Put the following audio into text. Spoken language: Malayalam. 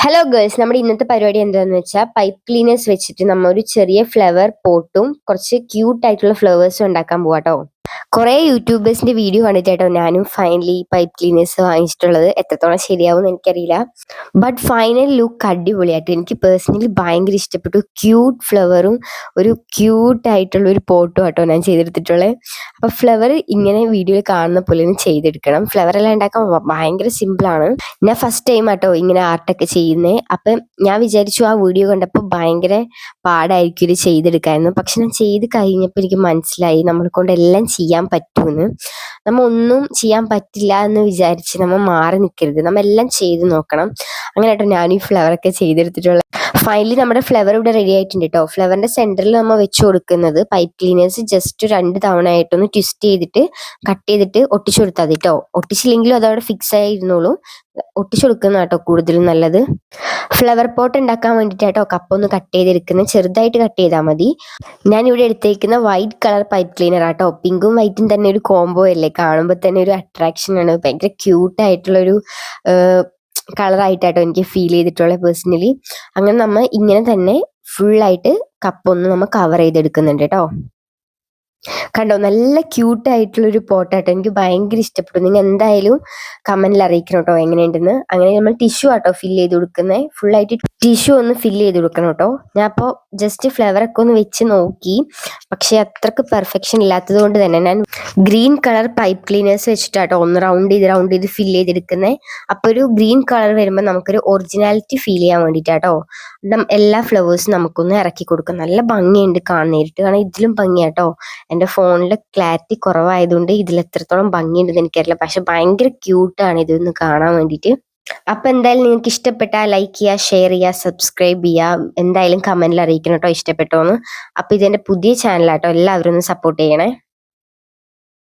ഹലോ ഗേൾസ്, നമ്മുടെ ഇന്നത്തെ പരിപാടി എന്താണെന്ന് വെച്ചാൽ പൈപ്പ് ക്ലീനേഴ്സ് വെച്ചിട്ട് നമ്മൾ ഒരു ചെറിയ ഫ്ലവർ പോട്ടും കുറച്ച് ക്യൂട്ട് ആയിട്ടുള്ള ഫ്ലവേഴ്സും ഉണ്ടാക്കാൻ പോവാട്ടോ. കുറേ യൂട്യൂബേഴ്സിന്റെ വീഡിയോ കണ്ടിട്ടാട്ടോ ഞാനും ഫൈനലി പൈപ്പ് ക്ലീനേഴ്സ് വാങ്ങിച്ചിട്ടുള്ളത്. എത്രത്തോളം ശരിയാവും എനിക്കറിയില്ല, ബട്ട് ഫൈനൽ ലുക്ക് അടിപൊളിയായിട്ട് എനിക്ക് പേഴ്സണലി ഭയങ്കര ഇഷ്ടപ്പെട്ടു. ക്യൂട്ട് ഫ്ലവറും ഒരു ക്യൂട്ട് ആയിട്ടുള്ള ഒരു പോട്ടും ആട്ടോ ഞാൻ ചെയ്തെടുത്തിട്ടുള്ളത്. അപ്പോൾ ഫ്ലവർ ഇങ്ങനെ വീഡിയോയിൽ കാണുന്ന പോലെ ചെയ്തെടുക്കണം. ഫ്ലവർ എല്ലാം ഉണ്ടാക്കാൻ ഭയങ്കര സിമ്പിളാണ്. ഞാൻ ഫസ്റ്റ് ടൈം ആട്ടോ ഇങ്ങനെ ആർട്ടൊക്കെ ചെയ്യുന്നത്. അപ്പം ഞാൻ വിചാരിച്ചു ആ വീഡിയോ കണ്ടപ്പോൾ ഭയങ്കര പാടായിരിക്കും ഇത് ചെയ്തെടുക്കാമെന്ന്. പക്ഷെ ഞാൻ ചെയ്ത് കഴിഞ്ഞപ്പോൾ എനിക്ക് മനസ്സിലായി നമ്മളെ കൊണ്ട് എല്ലാം ചെയ്യാൻ പറ്റുമെന്ന്. നമ്മൾ ഒന്നും ചെയ്യാൻ പറ്റില്ല എന്ന് വിചാരിച്ച് നമ്മൾ മാറി നിൽക്കരുത്, നമ്മൾ എല്ലാം ചെയ്ത് നോക്കണം. അങ്ങനെ കേട്ടോ ഞാൻ ഈ ഫ്ലവറൊക്കെ ചെയ്തെടുത്തിട്ടുള്ളത്. ഫൈനലി നമ്മുടെ ഫ്ലവർ ഇവിടെ റെഡി ആയിട്ടുണ്ട് കേട്ടോ. ഫ്ലവറിന്റെ സെന്ററിൽ നമ്മൾ വെച്ച് കൊടുക്കുന്നത് പൈപ്പ് ക്ലീനേഴ്സ് ജസ്റ്റ് 2 തവണ ആയിട്ടൊന്ന് ട്വിസ്റ്റ് ചെയ്തിട്ട് കട്ട് ചെയ്തിട്ട് ഒട്ടിച്ചു കൊടുത്താൽ മതി കേട്ടോ. ഒട്ടിച്ചില്ലെങ്കിലും അതവിടെ ഫിക്സ് ആയിരുന്നോളൂ. ഒട്ടിച്ചു കൊടുക്കുന്ന കേട്ടോ കൂടുതലും നല്ലത്. ഫ്ലവർ പോട്ട് ഉണ്ടാക്കാൻ വേണ്ടിയിട്ടാട്ടോ കപ്പൊന്ന് കട്ട് ചെയ്തെടുക്കുന്നത്. ചെറുതായിട്ട് കട്ട് ചെയ്താൽ മതി. ഞാൻ ഇവിടെ എടുത്തേക്കുന്ന വൈറ്റ് കളർ പൈപ്പ് ക്ലീനർ ആട്ടോ. പിങ്കും വൈറ്റും തന്നെ ഒരു കോംബോ അല്ലേ, കാണുമ്പോൾ തന്നെ ഒരു അട്രാക്ഷൻ ആണ്. ഭയങ്കര ക്യൂട്ട് ആയിട്ടുള്ളൊരു കളറായിട്ടാട്ടോ എനിക്ക് ഫീൽ ചെയ്തിട്ടുള്ളത് പേഴ്സണലി. അങ്ങനെ നമ്മൾ ഇങ്ങനെ തന്നെ ഫുള്ളായിട്ട് കപ്പൊന്ന് നമ്മൾ കവർ ചെയ്തെടുക്കുന്നുണ്ട് കേട്ടോ. കണ്ടോ, നല്ല ക്യൂട്ട് ആയിട്ടുള്ളൊരു പോട്ടാട്ടോ. എനിക്ക് ഭയങ്കര ഇഷ്ടപ്പെട്ടു. നിങ്ങൾ എന്തായാലും കമന്റിൽ അറിയിക്കണം കേട്ടോ എങ്ങനെയുണ്ടെന്ന്. അങ്ങനെ നമ്മൾ ടിഷ്യൂ ആട്ടോ ഫില്ല് ചെയ്ത് കൊടുക്കുന്നത്. ഫുള്ളായിട്ട് ടിഷ്യൂ ഒന്ന് ഫില്ല് ചെയ്ത് കൊടുക്കണം കേട്ടോ. ഞാൻ അപ്പോൾ ജസ്റ്റ് ഫ്ലവറൊക്കെ ഒന്ന് വെച്ച് നോക്കി, പക്ഷെ അത്രക്ക് പെർഫെക്ഷൻ ഇല്ലാത്തത് കൊണ്ട് തന്നെ ഞാൻ ഗ്രീൻ കളർ പൈപ്പ് ക്ലീനേഴ്സ് വെച്ചിട്ടാട്ടോ ഒന്ന് റൗണ്ട് ചെയ്ത് ഫില്ല് ചെയ്തെടുക്കുന്നത്. അപ്പോൾ ഒരു ഗ്രീൻ കളർ വരുമ്പോൾ നമുക്കൊരു ഒറിജിനാലിറ്റി ഫീൽ ചെയ്യാൻ വേണ്ടിയിട്ടാട്ടോ എല്ലാ ഫ്ലവേഴ്സും നമുക്കൊന്ന് ഇറക്കി കൊടുക്കാം. നല്ല ഭംഗിയുണ്ട് നേരിട്ട് കാണാൻ, ഇതിലും ഭംഗിയാട്ടോ. എൻ്റെ ഫോണിൽ ക്ലാരിറ്റി കുറവായതുകൊണ്ട് ഇതിൽ എത്രത്തോളം ഭംഗിയുണ്ടെന്ന് എനിക്കറിയില്ല, പക്ഷെ ഭയങ്കര ക്യൂട്ടാണ് ഇതൊന്ന് കാണാൻ വേണ്ടിയിട്ട്. അപ്പം എന്തായാലും നിങ്ങൾക്ക് ഇഷ്ടപ്പെട്ടാൽ ലൈക്ക് ചെയ്യുക, ഷെയർ ചെയ്യുക, സബ്സ്ക്രൈബ് ചെയ്യുക. എന്തായാലും കമന്റിൽ അറിയിക്കണം കേട്ടോ ഇഷ്ടപ്പെട്ടോന്ന്. അപ്പം ഇതെൻ്റെ പുതിയ ചാനലാട്ടോ, എല്ലാവരും ഒന്ന് സപ്പോർട്ട് ചെയ്യണേ.